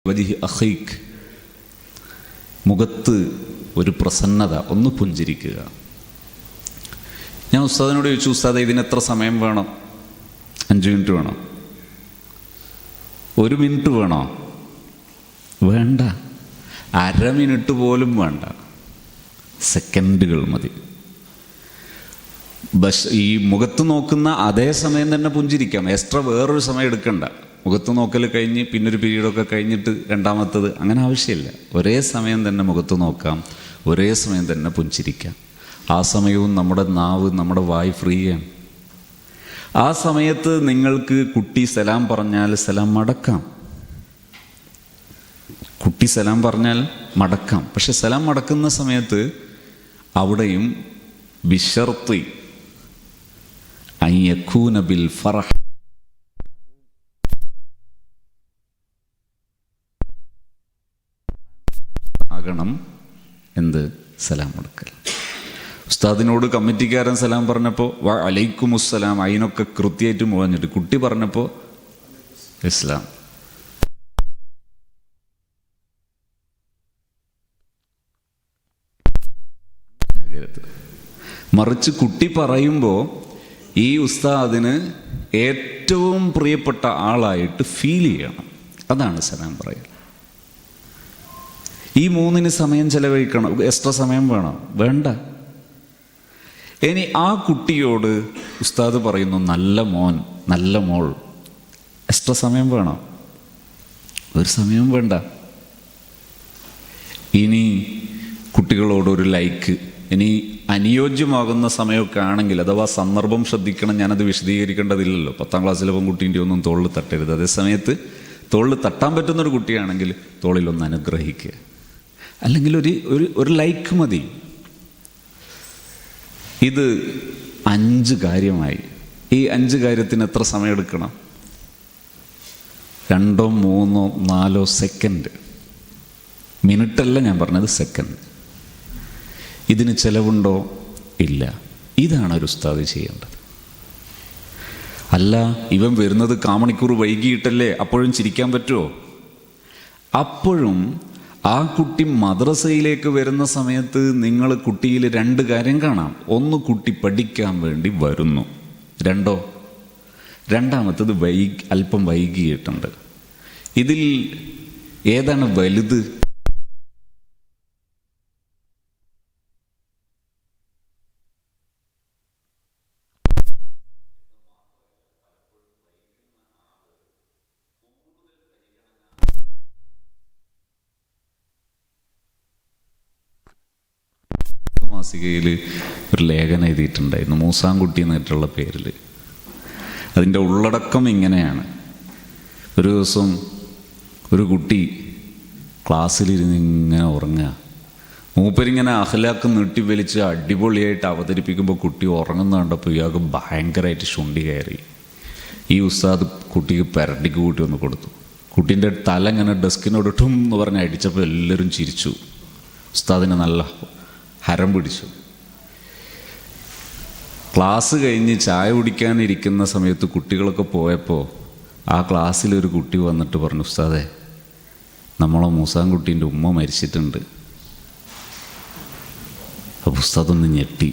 വജിഹി അഖീഖ്, മുഖത്ത് ഒരു പ്രസന്നത, ഒന്ന് പുഞ്ചിരിക്കുക. ഞാൻ ഉസ്താദിനോട് ചോദിച്ചു, ഉസ്താദ് ഇതിന് എത്ര സമയം വേണം? 5 മിനിറ്റ് വേണോ? 1 മിനിറ്റ് വേണോ? വേണ്ട, 1/2 മിനിറ്റ് പോലും വേണ്ട, സെക്കൻഡുകൾ മതി. ഈ മുഖത്ത് നോക്കുന്ന അതേ സമയം തന്നെ പുഞ്ചിരിക്കാം, എക്സ്ട്രാ വേറൊരു സമയം എടുക്കണ്ട. മുഖത്ത് നോക്കൽ കഴിഞ്ഞ് പിന്നൊരു പീരീഡൊക്കെ കഴിഞ്ഞിട്ട് രണ്ടാമത്തത്, അങ്ങനെ ആവശ്യമില്ല. ഒരേ സമയം തന്നെ മുഖത്ത് നോക്കാം, ഒരേ സമയം തന്നെ പുഞ്ചിരിക്കാം. ആ സമയവും നമ്മുടെ നാവ്, നമ്മുടെ വായ് ഫ്രീ ആണ്. ആ സമയത്ത് നിങ്ങൾക്ക് കുട്ടി സലാം പറഞ്ഞാൽ സലാം മടക്കാം. കുട്ടി സലാം പറഞ്ഞാൽ മടക്കാം. പക്ഷെ സലാം മടക്കുന്ന സമയത്ത് അവിടെയും ബിശർത്തി അൻ യകൂന ബിൽ ഫറഹ്, ആകണം എന്ത്? സലാം മടക്കൽ. ഉസ്താദിനോട് കമ്മിറ്റിക്കാരൻ സലാം പറഞ്ഞപ്പോൾ വ അലൈക്കുമുസ്സലാം, അതിനൊക്കെ കൃത്യമായിട്ട് മുഴഞ്ഞിട്ട്. കുട്ടി പറഞ്ഞപ്പോൾ ഇസ്ലാം. മറിച്ച് കുട്ടി പറയുമ്പോൾ ഈ ഉസ്താദിന് ഏറ്റവും പ്രിയപ്പെട്ട ആളായിട്ട് ഫീൽ ചെയ്യണം. അതാണ് സലാം പറയൽ. ഈ 3 സമയം ചെലവഴിക്കണം. എക്സ്ട്രാ സമയം വേണോ? വേണ്ട. ഇനി ആ കുട്ടിയോട് ഉസ്താദ് പറയുന്നു, നല്ല മോൻ, നല്ല മോൾ, എക്സ്ട്രാ സമയം വേണോ? ഒരു സമയവും വേണ്ട. ഇനി കുട്ടികളോടൊരു ലൈക്ക്, ഇനി അനുയോജ്യമാകുന്ന സമയമൊക്കെ ആണെങ്കിൽ, അഥവാ സന്ദർഭം ശ്രദ്ധിക്കണം, ഞാനത് വിശദീകരിക്കേണ്ടതില്ലല്ലോ. 10ാം ക്ലാസ്സിലെ പെൺകുട്ടീൻ്റെ ഒന്നും തോളിൽ തട്ടരുത്. അതേ സമയത്ത് തോളിൽ തട്ടാൻ പറ്റുന്നൊരു കുട്ടിയാണെങ്കിൽ തോളിലൊന്ന് അനുഗ്രഹിക്കുക, അല്ലെങ്കിൽ ഒരു ലൈക്ക് മതി. ഇത് 5 കാര്യമായി. ഈ 5 കാര്യത്തിന് എത്ര സമയം എടുക്കണം? 2, 3, 4 സെക്കൻഡ്. മിനിറ്റല്ല ഞാൻ പറഞ്ഞത്, സെക്കൻഡ്. ഇതിന് ചെലവുണ്ടോ? ഇല്ല. ഇതാണ് ഒരു ഉസ്താദ് ചെയ്യേണ്ടത്. അല്ല, ഇവൻ വരുന്നത് കാമണിക്കൂർ വൈകിയിട്ടല്ലേ, അപ്പോഴും ചിരിക്കാൻ പറ്റുമോ? അപ്പോഴും ആ കുട്ടി മദ്രസയിലേക്ക് വരുന്ന സമയത്ത് നിങ്ങൾ കുട്ടിയിൽ 2 കാര്യം കാണാം. ഒന്ന്, കുട്ടി പഠിക്കാൻ വേണ്ടി വരുന്നു. 2, രണ്ടാമത്തത് അല്പം വൈകിയിട്ടുണ്ട്. ഇതിൽ ഏതാണ് വലുത്? മാസികയിൽ ഒരു ലേഖനം എഴുതിയിട്ടുണ്ടായിരുന്നു, മൂസാൻകുട്ടി എന്നിട്ടുള്ള പേരിൽ. അതിൻ്റെ ഉള്ളടക്കം ഇങ്ങനെയാണ്. ഒരു ദിവസം ഒരു കുട്ടി ക്ലാസ്സിലിരുന്ന് ഇങ്ങനെ ഉറങ്ങുക. മൂപ്പരിങ്ങനെ അഖ്ലാഖ് നീട്ടി വലിച്ച് അടിപൊളിയായിട്ട് അവതരിപ്പിക്കുമ്പോൾ കുട്ടി ഉറങ്ങുന്ന കണ്ടപ്പോൾ ഇയാൾക്ക് ഭയങ്കരമായിട്ട് ശുണ്ടി കയറി. ഈ ഉസ്താദ് കുട്ടിക്ക് പെരട്ടിക്ക് കൂട്ടി ഒന്ന് കൊടുത്തു. കുട്ടീൻ്റെ തല ഇങ്ങനെ ഡെസ്കിനോടിട്ടും എന്ന് പറഞ്ഞ് അടിച്ചപ്പോൾ എല്ലാവരും ചിരിച്ചു. ഉസ്താദിന് നല്ല ഹരം പിടിച്ചു. ക്ലാസ് കഴിഞ്ഞ് ചായ കുടിക്കാനിരിക്കുന്ന സമയത്ത് കുട്ടികളൊക്കെ പോയപ്പോൾ ആ ക്ലാസ്സിലൊരു കുട്ടി വന്നിട്ട് പറഞ്ഞു, ഉസ്താദേ, നമ്മളെ മൂസാൻകുട്ടീൻ്റെ ഉമ്മ മരിച്ചിട്ടുണ്ട്. അപ്പോൾ ഉസ്താദൊന്ന് ഞെട്ടി.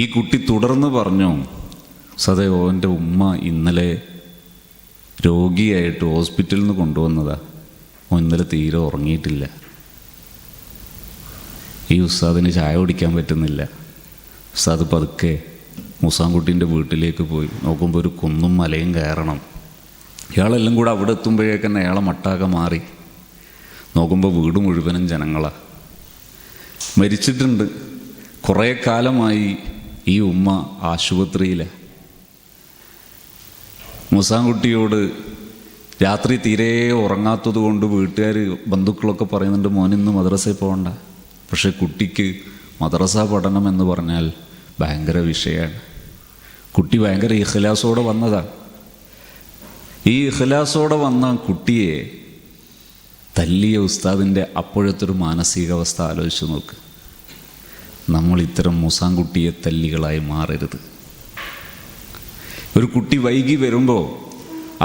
ഈ കുട്ടി തുടർന്ന് പറഞ്ഞു, ഉസ്താദേ, ഓൻ്റെ ഉമ്മ ഇന്നലെ രോഗിയായിട്ട് ഹോസ്പിറ്റലിൽ നിന്ന് കൊണ്ടുവന്നതാ, ഓൻ ഇന്നലെ തീരെ ഉറങ്ങിയിട്ടില്ല. ഈ ഉസ്താദിന് ചായ കുടിക്കാൻ പറ്റുന്നില്ല. ഉസ്താദ് പതുക്കെ മൂസാൻകുട്ടീൻ്റെ വീട്ടിലേക്ക് പോയി നോക്കുമ്പോൾ ഒരു കുന്നും മലയും കയറണം. ഇയാളെല്ലാം കൂടെ അവിടെ എത്തുമ്പോഴേക്കന്നെ അയാളെ മട്ടാകെ മാറി. നോക്കുമ്പോൾ വീട് മുഴുവനും ജനങ്ങളാണ്. മരിച്ചിട്ടുണ്ട്. കുറേ കാലമായി ഈ ഉമ്മ ആശുപത്രിയിലാണ്. മൂസാൻകുട്ടിയോട് രാത്രി തീരെ ഉറങ്ങാത്തത് കൊണ്ട് വീട്ടുകാർ, ബന്ധുക്കളൊക്കെ പറയുന്നുണ്ട്, മോനിന്ന് മദ്രസയിൽ പോകണ്ട. പക്ഷെ കുട്ടിക്ക് മദ്രസ പഠനം എന്ന് പറഞ്ഞാൽ ഭയങ്കര വിഷയമാണ്. കുട്ടി ഭയങ്കര ഇഖ്ലാസോടെ വന്നതാണ്. ഈ ഇഖ്ലാസോടെ വന്ന കുട്ടിയെ തല്ലിയ ഉസ്താദിൻ്റെ അപ്പോഴത്തെ ഒരു മാനസികാവസ്ഥ ആലോചിച്ച് നോക്ക്. നമ്മൾ ഇത്തരം മൂസാൻകുട്ടിയെ തല്ലികളായി മാറരുത്. ഒരു കുട്ടി വൈകി വരുമ്പോൾ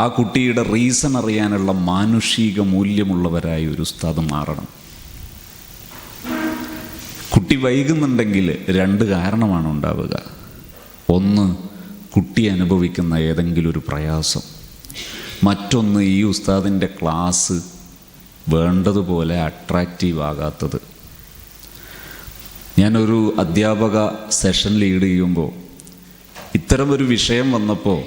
ആ കുട്ടിയുടെ റീസൺ അറിയാനുള്ള മാനുഷിക മൂല്യമുള്ളവരായി ഒരു ഉസ്താദ് മാറണം. കുട്ടി വൈകുന്നുണ്ടെങ്കിൽ 2 കാരണമാണ് ഉണ്ടാവുക. ഒന്ന്, കുട്ടി അനുഭവിക്കുന്ന ഏതെങ്കിലും ഒരു പ്രയാസം. മറ്റൊന്ന്, ഈ ഉസ്താദിൻ്റെ ക്ലാസ് വേണ്ടതുപോലെ അട്രാക്റ്റീവ് ആകാത്തത്. ഞാനൊരു അധ്യാപക സെഷൻ ലീഡ് ചെയ്യുമ്പോൾ ഇത്തരമൊരു വിഷയം വന്നപ്പോൾ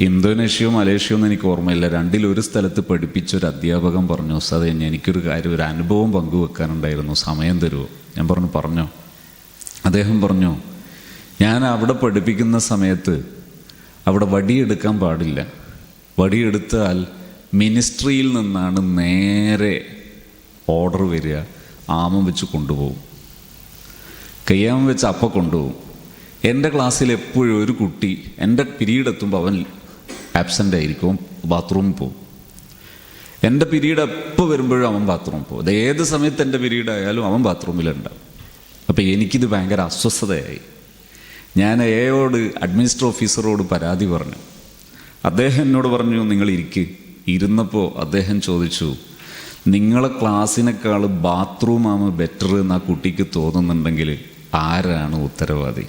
ഇന്തോനേഷ്യയോ മലേഷ്യയോ എന്ന് എനിക്ക് ഓർമ്മയില്ല, 2 സ്ഥലത്ത് പഠിപ്പിച്ചൊരു അധ്യാപകൻ പറഞ്ഞു, ഉസ്താദേ എനിക്കൊരു കാര്യം, ഒരു അനുഭവം പങ്കുവെക്കാനുണ്ടായിരുന്നു, സമയം തരുമോ? ഞാൻ പറഞ്ഞോ. അദ്ദേഹം പറഞ്ഞു, ഞാൻ അവിടെ പഠിപ്പിക്കുന്ന സമയത്ത് അവിടെ വടിയെടുക്കാൻ പാടില്ല. വടിയെടുത്താൽ മിനിസ്ട്രിയിൽ നിന്നാണ് നേരെ ഓർഡർ വരിക, ആമം വെച്ച് കൊണ്ടുപോകും, കയ്യാമം വെച്ച് അപ്പം കൊണ്ടുപോകും. എൻ്റെ ക്ലാസ്സിൽ എപ്പോഴും ഒരു കുട്ടി എൻ്റെ പീരീഡ് എത്തുമ്പോൾ അവൻ ആബ്സെൻ്റ് ആയിരിക്കും, ബാത്റൂമിൽ പോകും. എൻ്റെ പീരീഡ് എപ്പോൾ വരുമ്പോഴും അവൻ ബാത്റൂമിൽ പോകും. അത് ഏത് സമയത്ത് എൻ്റെ പീരീഡ് ആയാലും അവൻ ബാത്റൂമിലുണ്ടാവും. അപ്പോൾ എനിക്കിത് ഭയങ്കര അസ്വസ്ഥതയായി. ഞാൻ എയോട്, അഡ്മിനിസ്ട്രേറ്റീവ് ഓഫീസറോട് പരാതി പറഞ്ഞു. അദ്ദേഹം എന്നോട് പറഞ്ഞു, നിങ്ങൾ ഇരുന്നപ്പോൾ അദ്ദേഹം ചോദിച്ചു, നിങ്ങളെ ക്ലാസ്സിനേക്കാൾ ബാത്റൂമാണ് ബെറ്റർ എന്ന് ആ കുട്ടിക്ക് തോന്നുന്നുണ്ടെങ്കിൽ ആരാണ് ഉത്തരവാദി?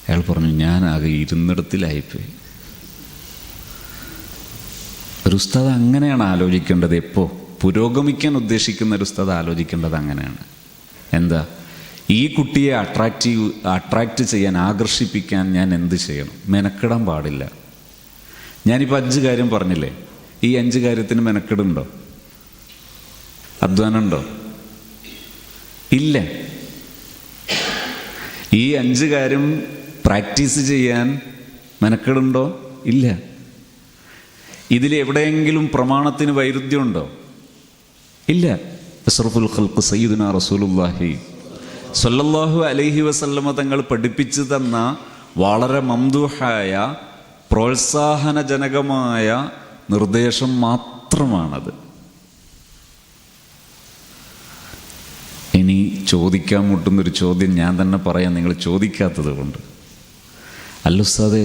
അയാൾ പറഞ്ഞു, ഞാനാകെ ഇരുന്നിടത്തിലായിപ്പോയി. ഒരു ഉസ്താദ് അങ്ങനെയാണ് ആലോചിക്കേണ്ടത്. എപ്പോൾ പുരോഗമിക്കാൻ ഉദ്ദേശിക്കുന്ന ഒരു ഉസ്താദ് ആലോചിക്കേണ്ടത് അങ്ങനെയാണ്. എന്താ, ഈ കുട്ടിയെ അട്രാക്റ്റ് ചെയ്യാൻ, ആകർഷിപ്പിക്കാൻ ഞാൻ എന്ത് ചെയ്യണം? മെനക്കെടാൻ പാടില്ല. ഞാനിപ്പോൾ 5 കാര്യം പറഞ്ഞില്ലേ, ഈ 5 കാര്യത്തിന് മെനക്കെടുണ്ടോ? അധ്വാനം ഉണ്ടോ? ഇല്ല. ഈ 5 കാര്യം പ്രാക്ടീസ് ചെയ്യാൻ മെനക്കെടുണ്ടോ? ഇല്ല. ഇതിലെവിടെയെങ്കിലും പ്രമാണത്തിന് വൈരുദ്ധ്യമുണ്ടോ? ഇല്ല. അഷ്റഫുൽ ഖൽഖ് സയ്യിദുനാ റസൂലുള്ളാഹി സ്വല്ലല്ലാഹു അലൈഹി വസല്ലമ തങ്ങൾ പഠിപ്പിച്ചു തന്ന വളരെ മംദൂഹായ, പ്രോത്സാഹനജനകമായ നിർദ്ദേശം മാത്രമാണത്. ഇനി ചോദിക്കാൻ മുട്ടുന്നൊരു ചോദ്യം ഞാൻ തന്നെ പറയാം, നിങ്ങൾ ചോദിക്കാത്തത് കൊണ്ട്. അല്ലുസ്താദേ,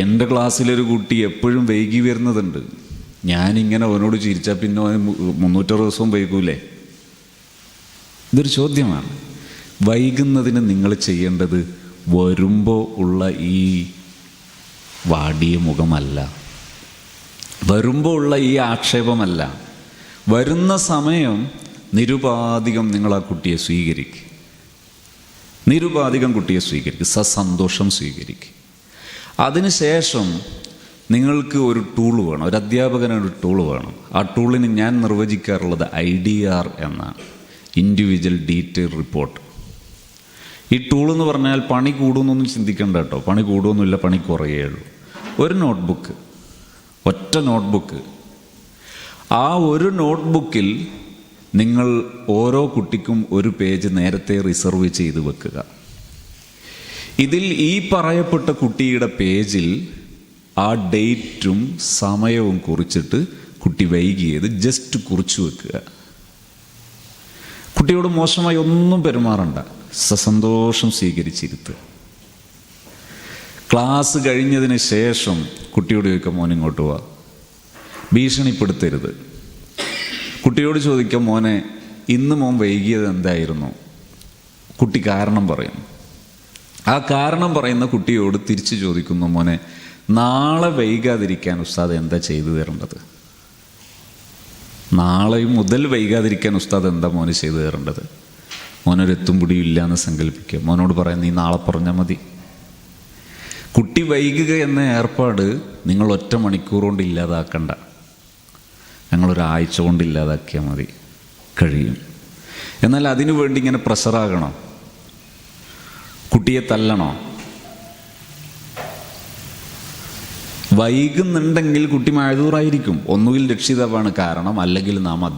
എൻ്റെ ക്ലാസ്സിലൊരു കുട്ടി എപ്പോഴും വൈകി വരുന്നതുണ്ട്. ഞാനിങ്ങനെ അവനോട് ചിരിച്ചാൽ പിന്നെ അവന് 360 ദിവസവും വൈകൂലേ? ഇതൊരു ചോദ്യമാണ്. വൈകുന്നതിന് നിങ്ങൾ ചെയ്യേണ്ടത് വരുമ്പോൾ ഉള്ള ഈ വാടിയ മുഖമല്ല, വരുമ്പോൾ ഉള്ള ഈ ആക്ഷേപമല്ല. വരുന്ന സമയം നിരുപാധികം നിങ്ങൾ ആ കുട്ടിയെ സ്വീകരിക്കുക, നിരുപാധികം കുട്ടിയെ സ്വീകരിക്കുക, സസന്തോഷം സ്വീകരിക്കുക. അതിനുശേഷം നിങ്ങൾക്ക് ഒരു ടൂൾ വേണം, ഒരു അധ്യാപകന് ഒരു ടൂൾ വേണം. ആ ടൂളിന് ഞാൻ നിർവചിക്കാറുള്ളത് IDR എന്നാണ്, ഇൻഡിവിജ്വൽ ഡീറ്റെയിൽ റിപ്പോർട്ട്. ഈ ടൂളെന്ന് പറഞ്ഞാൽ പണി കൂടുമെന്നൊന്നും ചിന്തിക്കേണ്ട കേട്ടോ, പണി കൂടുമൊന്നുമില്ല, പണി കുറയുകയുള്ളൂ. ഒരു നോട്ട്ബുക്ക്, ഒറ്റ നോട്ട്ബുക്ക്. ആ ഒരു നോട്ട്ബുക്കിൽ നിങ്ങൾ ഓരോ കുട്ടിക്കും ഒരു പേജ് നേരത്തെ റിസർവ് ചെയ്ത് വെക്കുക. ഇതിൽ ഈ പറയപ്പെട്ട കുട്ടിയുടെ പേജിൽ ആ ഡേറ്റും സമയവും കുറിച്ചിട്ട് കുട്ടി വൈകിയത് ജസ്റ്റ് കുറിച്ചു വെക്കുക. കുട്ടിയോട് മോശമായി ഒന്നും പെരുമാറണ്ട, സസന്തോഷം സ്വീകരിച്ചിരുത്തുക. ക്ലാസ് കഴിഞ്ഞതിന് ശേഷം കുട്ടിയോട് ചോദിക്കാം, മോൻ ഇങ്ങോട്ട് പോവാ, ഭീഷണിപ്പെടുത്തരുത്. കുട്ടിയോട് ചോദിക്കാം, മോനെ ഇന്ന് മോൻ വൈകിയത് എന്തായിരുന്നു? കുട്ടി കാരണം പറയും. ആ കാരണം പറയുന്ന കുട്ടിയോട് തിരിച്ചു ചോദിക്കുന്നു, മോനെ നാളെ വൈകാതിരിക്കാൻ ഉസ്താദ് എന്താ ചെയ്തു തരേണ്ടത്? നാളെ മുതൽ വൈകാതിരിക്കാൻ ഉസ്താദ് എന്താ മോന് ചെയ്തു തരേണ്ടത്? മോനൊരു എത്തും പിടിയും ഇല്ല എന്ന് സങ്കല്പിക്കുക. മോനോട് പറയാം, നീ നാളെ പറഞ്ഞാൽ മതി. കുട്ടി വൈകുക എന്ന ഏർപ്പാട് നിങ്ങൾ 1 മണിക്കൂർ കൊണ്ട് ഇല്ലാതാക്കണ്ട, ഞങ്ങളൊരാഴ്ച കൊണ്ട് ഇല്ലാതാക്കിയാൽ മതി, കഴിയും. എന്നാൽ അതിനു വേണ്ടി ഇങ്ങനെ പ്രഷറാകണോ? കുട്ടിയെ തല്ലണോ? വൈകുന്നുണ്ടെങ്കിൽ കുട്ടി മഅ്ദൂറായിരിക്കും. ഒന്നുകിൽ രക്ഷിതാവാണ് കാരണം, അല്ലെങ്കിൽ നാം